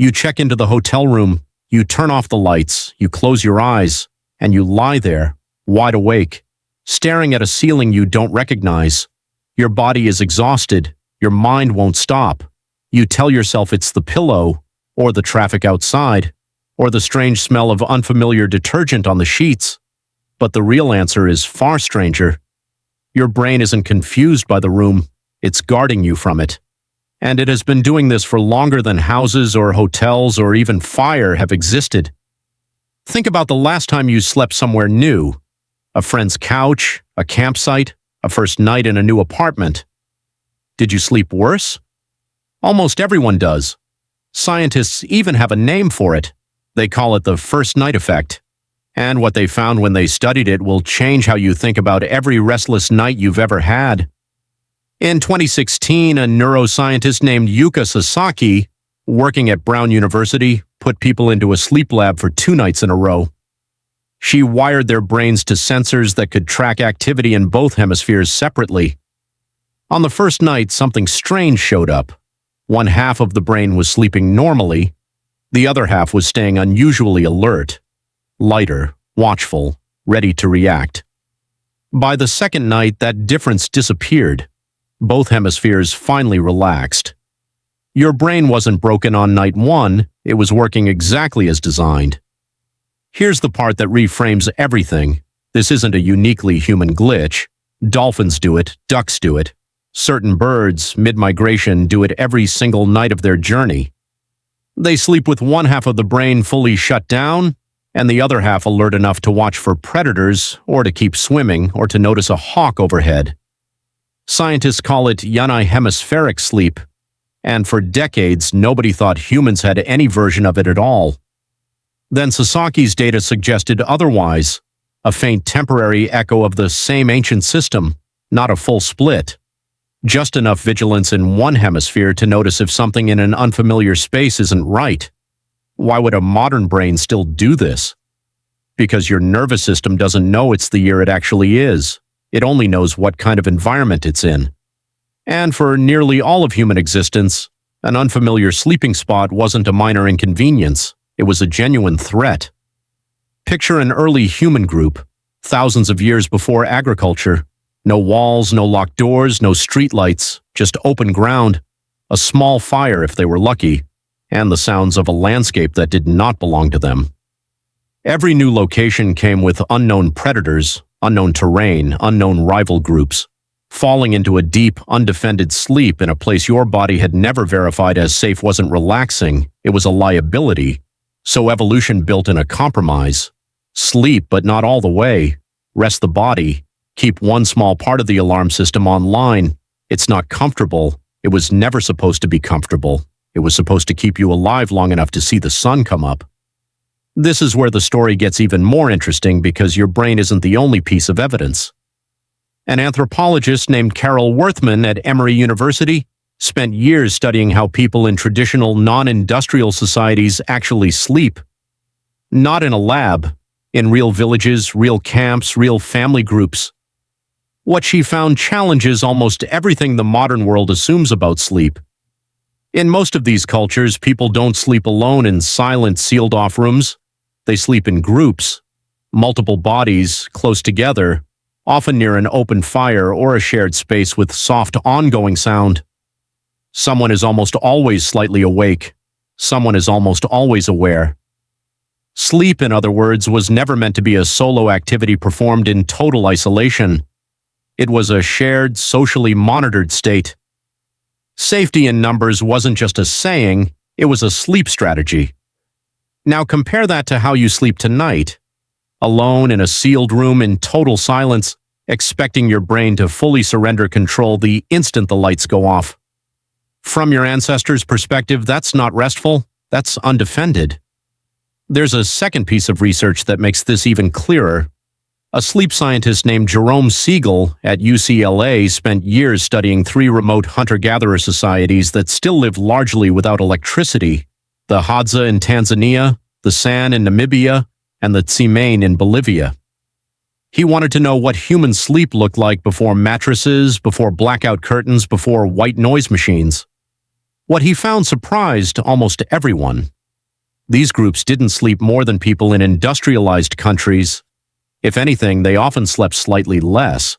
You check into the hotel room, you turn off the lights, you close your eyes, and you lie there, wide awake, staring at a ceiling you don't recognize. Your body is exhausted, your mind won't stop. You tell yourself it's the pillow, or the traffic outside, or the strange smell of unfamiliar detergent on the sheets. But the real answer is far stranger. Your brain isn't confused by the room, it's guarding you from it. And it has been doing this for longer than houses or hotels or even fire have existed. Think about the last time you slept somewhere new. A friend's couch, a campsite, a first night in a new apartment. Did you sleep worse? Almost everyone does. Scientists even have a name for it. They call it the first night effect. And what they found when they studied it will change how you think about every restless night you've ever had. In 2016, a neuroscientist named Yuka Sasaki, working at Brown University, put people into a sleep lab for 2 nights in a row. She wired their brains to sensors that could track activity in both hemispheres separately. On the first night, something strange showed up. One half of the brain was sleeping normally. The other half was staying unusually alert, lighter, watchful, ready to react. By the second night, that difference disappeared. Both hemispheres finally relaxed. Your brain wasn't broken on night 1, it was working exactly as designed. Here's the part that reframes everything. This isn't a uniquely human glitch. Dolphins do it, ducks do it. Certain birds, mid-migration, do it every single night of their journey. They sleep with one half of the brain fully shut down, and the other half alert enough to watch for predators, or to keep swimming, or to notice a hawk overhead. Scientists call it unihemispheric sleep, and for decades nobody thought humans had any version of it at all. Then Sasaki's data suggested otherwise, a faint temporary echo of the same ancient system, not a full split. Just enough vigilance in one hemisphere to notice if something in an unfamiliar space isn't right. Why would a modern brain still do this? Because your nervous system doesn't know it's the year it actually is. It only knows what kind of environment it's in. And for nearly all of human existence, an unfamiliar sleeping spot wasn't a minor inconvenience. It was a genuine threat. Picture an early human group, thousands of years before agriculture. No walls, no locked doors, no streetlights, just open ground, a small fire if they were lucky, and the sounds of a landscape that did not belong to them. Every new location came with unknown predators, unknown terrain, unknown rival groups. Falling into a deep, undefended sleep in a place your body had never verified as safe wasn't relaxing, it was a liability. So evolution built in a compromise. Sleep, but not all the way. Rest the body. Keep one small part of the alarm system online. It's not comfortable. It was never supposed to be comfortable. It was supposed to keep you alive long enough to see the sun come up. This is where the story gets even more interesting because your brain isn't the only piece of evidence. An anthropologist named Carol Worthman at Emory University spent years studying how people in traditional non-industrial societies actually sleep. Not in a lab, in real villages, real camps, real family groups. What she found challenges almost everything the modern world assumes about sleep. In most of these cultures, people don't sleep alone in silent, sealed-off rooms. They sleep in groups, multiple bodies, close together, often near an open fire or a shared space with soft, ongoing sound. Someone is almost always slightly awake. Someone is almost always aware. Sleep, in other words, was never meant to be a solo activity performed in total isolation. It was a shared, socially monitored state. Safety in numbers wasn't just a saying, it was a sleep strategy. Now compare that to how you sleep tonight. Alone in a sealed room in total silence, expecting your brain to fully surrender control the instant the lights go off. From your ancestors' perspective, that's not restful, that's undefended. There's a second piece of research that makes this even clearer. A sleep scientist named Jerome Siegel at UCLA spent years studying 3 remote hunter-gatherer societies that still live largely without electricity: the Hadza in Tanzania, the San in Namibia, and the Tsimane in Bolivia. He wanted to know what human sleep looked like before mattresses, before blackout curtains, before white noise machines. What he found surprised almost everyone. These groups didn't sleep more than people in industrialized countries. If anything, they often slept slightly less.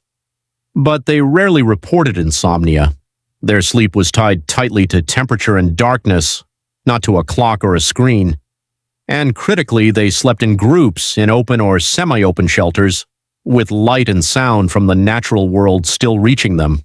But they rarely reported insomnia. Their sleep was tied tightly to temperature and darkness, not to a clock or a screen. And critically, they slept in groups in open or semi-open shelters, with light and sound from the natural world still reaching them.